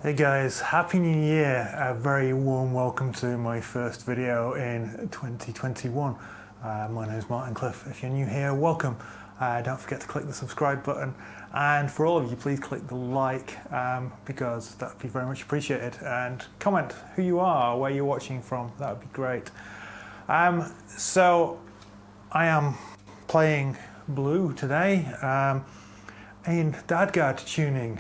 Hey guys, Happy New Year! A very warm welcome to my first video in 2021. My name is Martin Cliffe. If you're new here, welcome. Don't forget to click the subscribe button, and for all of you, please click the like because that would be very much appreciated, and comment who you are, where you're watching from. That would be great. So I am playing Blue today in DADGAD tuning,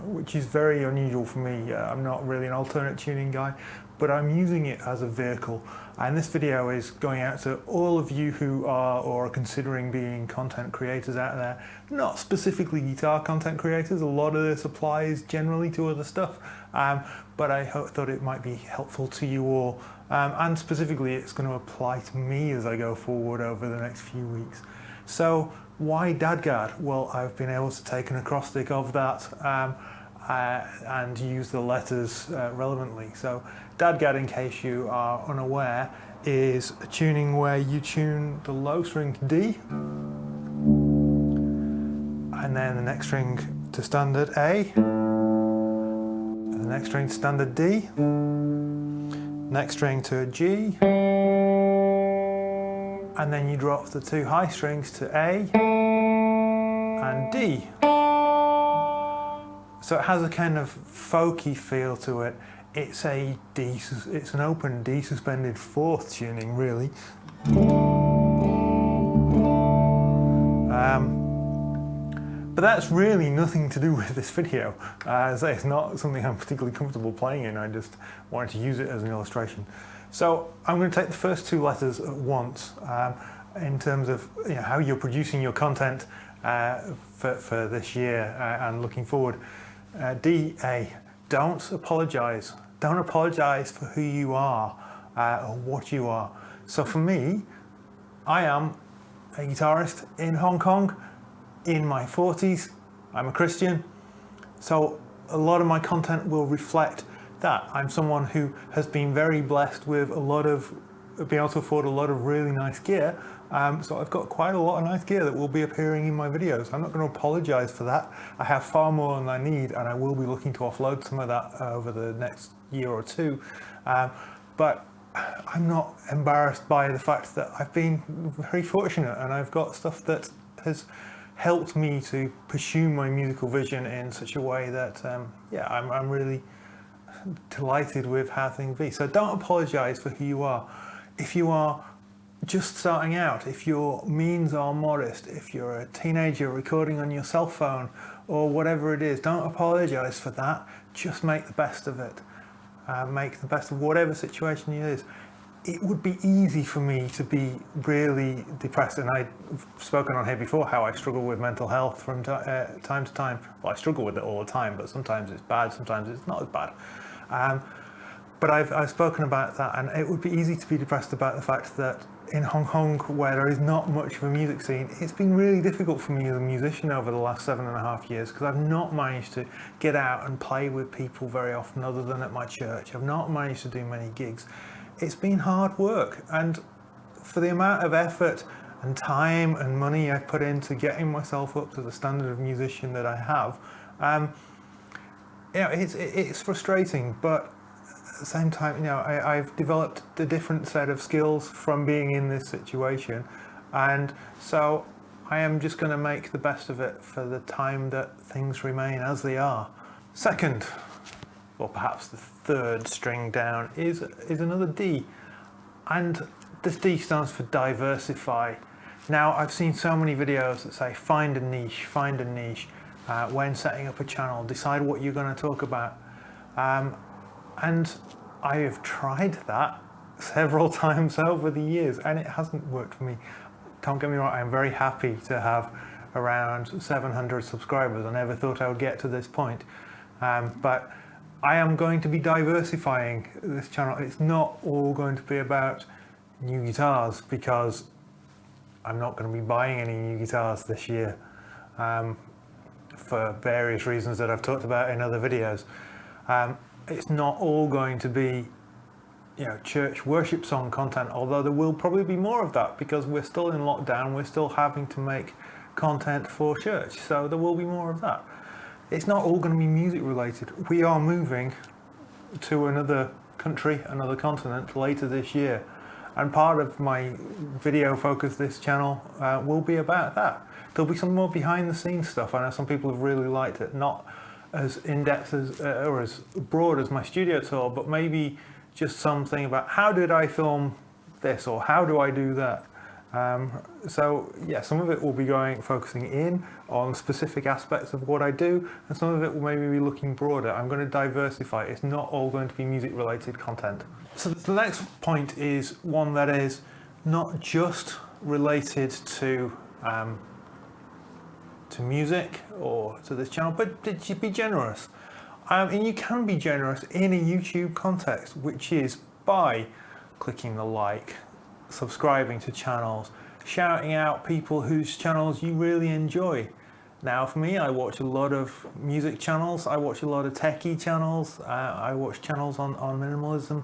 which is very unusual for me. I'm not really an alternate tuning guy, but I'm using it as a vehicle. And this video is going out to all of you who are or are considering being content creators out there. Not specifically guitar content creators, a lot of this applies generally to other stuff, but I thought it might be helpful to you all. And specifically it's going to apply to me as I go forward over the next few weeks. So why DADGAD? Well, I've been able to take an acrostic of that and use the letters relevantly. So DADGAD, in case you are unaware, is a tuning where you tune the low string to D, and then the next string to standard A, the next string to standard D, next string to a G, and then you drop the two high strings to A and D. So it has a kind of folky feel to it. It's an open D suspended fourth tuning, really. But that's really nothing to do with this video. As I say, it's not something I'm particularly comfortable playing in. I just wanted to use it as an illustration. So I'm going to take the first two letters at once in terms of how you're producing your content for this year and looking forward. D, A. Don't apologize. Don't apologize for who you are or what you are. So for me, I am a guitarist in Hong Kong in my 40s. I'm a Christian. So a lot of my content will reflect that. I'm someone who has been very blessed with being able to afford a lot of really nice gear. So I've got quite a lot of nice gear that will be appearing in my videos. I'm not going to apologize for that. I have far more than I need, and I will be looking to offload some of that over the next year or two. But I'm not embarrassed by the fact that I've been very fortunate, and I've got stuff that has helped me to pursue my musical vision in such a way that, I'm really delighted with how things be. So don't apologize for who you are. If you are just starting out, if your means are modest, if you're a teenager recording on your cell phone or whatever it is, don't apologize for that. Just make the best of it. Make the best of whatever situation it is. It would be easy for me to be really depressed, and I've spoken on here before how I struggle with mental health from time to time. Well, I struggle with it all the time, but sometimes it's bad, sometimes it's not as bad. But I've spoken about that, and it would be easy to be depressed about the fact that in Hong Kong, where there is not much of a music scene, it's been really difficult for me as a musician over the last 7.5 years, because I've not managed to get out and play with people very often other than at my church. I've not managed to do many gigs. It's been hard work, and for the amount of effort and time and money I've put into getting myself up to the standard of musician that I have, it's frustrating, but at the same time, I've developed a different set of skills from being in this situation, and so I am just going to make the best of it for the time that things remain as they are. Second, or perhaps the third string down is another D, and this D stands for diversify. Now, I've seen so many videos that say find a niche when setting up a channel, decide what you're going to talk about, and I have tried that several times over the years, and it hasn't worked for me. Don't get me wrong, I'm very happy to have around 700 subscribers. I never thought I would get to this point, but I am going to be diversifying this channel. It's not all going to be about new guitars, because I'm not going to be buying any new guitars this year for various reasons that I've talked about in other videos. It's not all going to be church worship song content, although there will probably be more of that because we're still in lockdown. We're still having to make content for church, so there will be more of that. it's not all going to be music related. We are moving to another country, another continent later this year. And part of my video focus this channel will be about that. There'll be some more behind the scenes stuff. I know some people have really liked it, not as in-depth as or as broad as my studio tour, but maybe just something about how did I film this or how do I do that. So yeah, some of it will be focusing in on specific aspects of what I do, and some of it will maybe be looking broader. I'm going to diversify. It's not all going to be music related content. So the next point is one that is not just related to music or to this channel, but be generous. And you can be generous in a YouTube context, which is by clicking the like, subscribing to channels, shouting out people whose channels you really enjoy. Now for me, I watch a lot of music channels, I watch a lot of techie channels, I watch channels on minimalism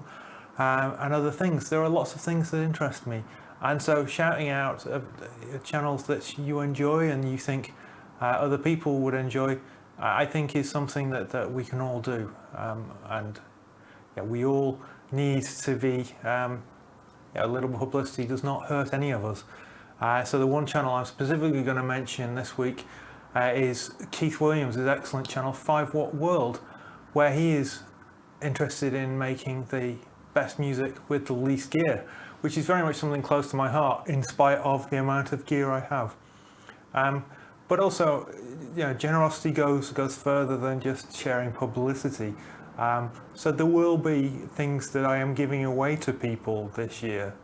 and other things. There are lots of things that interest me, and so shouting out channels that you enjoy and you think other people would enjoy, I think is something that we can all do, and yeah, we all need to be a little publicity does not hurt any of us. So the one channel I'm specifically going to mention this week is Keith Williams' excellent channel 5 Watt World, where he is interested in making the best music with the least gear, which is very much something close to my heart in spite of the amount of gear I have. But also, you know, generosity goes further than just sharing publicity. So there will be things that I am giving away to people this year.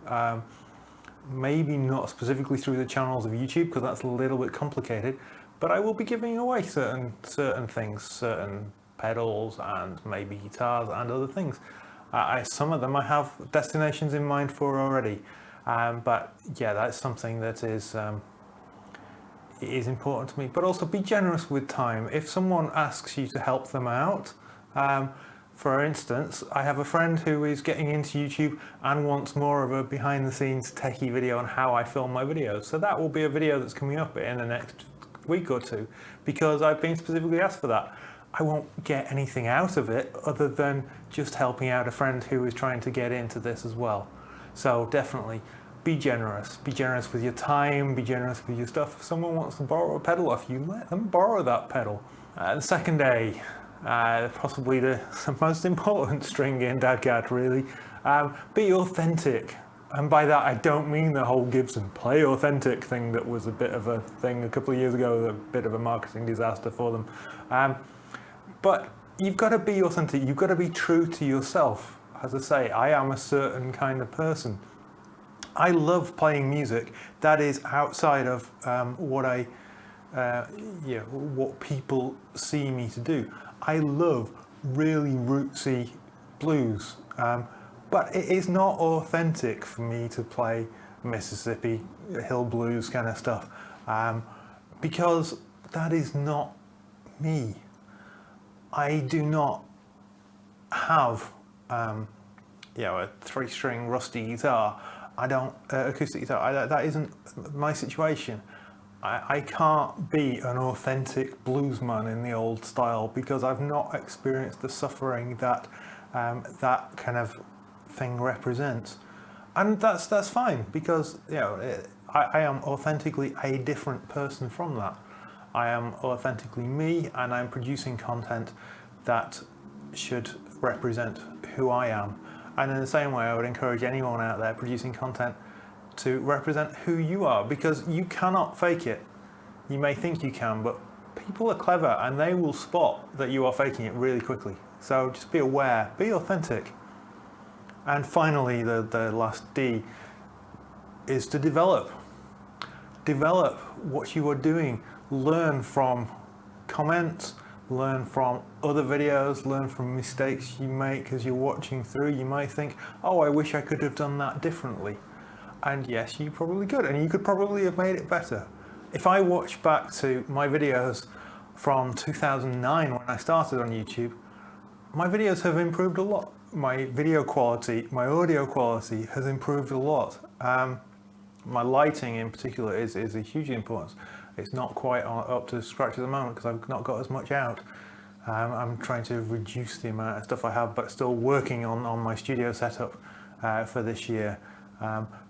Maybe not specifically through the channels of YouTube, because that's a little bit complicated, but I will be giving away certain things, certain pedals and maybe guitars and other things. Some of them I have destinations in mind for already, but yeah, that's something that is important to me. But also be generous with time. If someone asks you to help them out, for instance, I have a friend who is getting into YouTube and wants more of a behind the scenes techie video on how I film my videos. So that will be a video that's coming up in the next week or two, because I've been specifically asked for that. I won't get anything out of it other than just helping out a friend who is trying to get into this as well. So definitely be generous. Be generous with your time, be generous with your stuff. If someone wants to borrow a pedal off you, let them borrow that pedal. The second A, possibly the most important string in DADGAD really, be authentic. And by that I don't mean the whole Gibson play authentic thing that was a bit of a thing a couple of years ago, a bit of a marketing disaster for them. But you've got to be authentic, you've got to be true to yourself. As I say, I am a certain kind of person. I love playing music that is outside of what people see me to do. I love really rootsy blues, but it is not authentic for me to play Mississippi hill blues kind of stuff, because that is not me. I do not have a 3-string rusty guitar. I don't acoustic guitar. That isn't my situation. I can't be an authentic bluesman in the old style because I've not experienced the suffering that that kind of thing represents, and that's fine, because I am authentically a different person from that. I am authentically me, and I'm producing content that should represent who I am. And in the same way, I would encourage anyone out there producing content to represent who you are, because you cannot fake it. You may think you can, but people are clever and they will spot that you are faking it really quickly. So just be aware, be authentic. And finally, the last D is to develop. Develop what you are doing. Learn from comments, learn from other videos, learn from mistakes you make as you're watching through. You might think, oh, I wish I could have done that differently. And yes, you probably could, and you could probably have made it better. If I watch back to my videos from 2009 when I started on YouTube, my videos have improved a lot. My video quality, my audio quality has improved a lot. My lighting in particular is a huge importance. It's not quite up to scratch at the moment because I've not got as much out. I'm trying to reduce the amount of stuff I have, but still working on my studio setup for this year.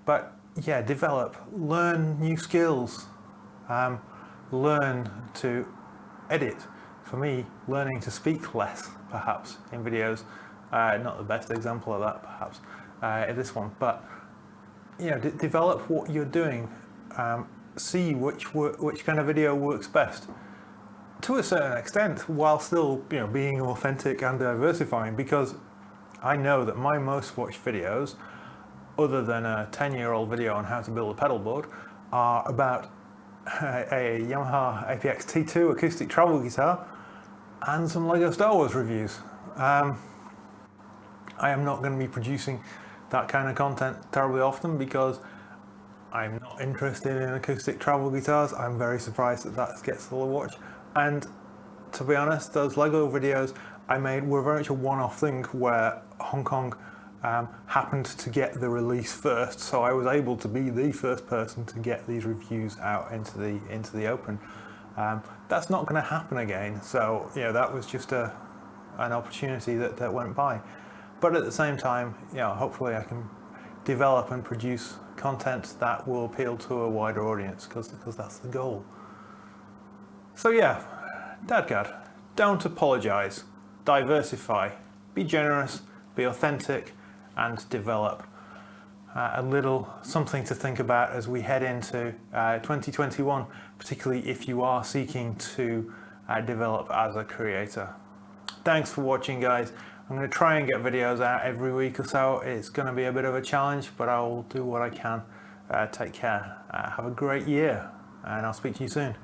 But yeah, develop, learn new skills, learn to edit. For me, learning to speak less, perhaps, in videos. Not the best example of that, perhaps, in this one. But you know, develop what you're doing. See which kind of video works best, to a certain extent, while still being authentic and diversifying. Because I know that my most watched videos, other than a 10-year-old video on how to build a pedal board, are about a Yamaha APX T2 acoustic travel guitar and some Lego Star Wars reviews. I am not going to be producing that kind of content terribly often because I'm not interested in acoustic travel guitars. I'm very surprised that gets a little watch. And to be honest, those Lego videos I made were very much a one-off thing where Hong Kong happened to get the release first, so I was able to be the first person to get these reviews out into the open. That's not going to happen again, so that was just an opportunity that went by. But at the same time, hopefully I can develop and produce content that will appeal to a wider audience, because that's the goal. So yeah, DADGAD, don't apologise, diversify, be generous, be authentic, and develop. A little something to think about as we head into 2021, particularly if you are seeking to develop as a creator. Thanks for watching, guys. I'm going to try and get videos out every week or so. It's going to be a bit of a challenge, but I will do what I can. Take care. Have a great year, and I'll speak to you soon.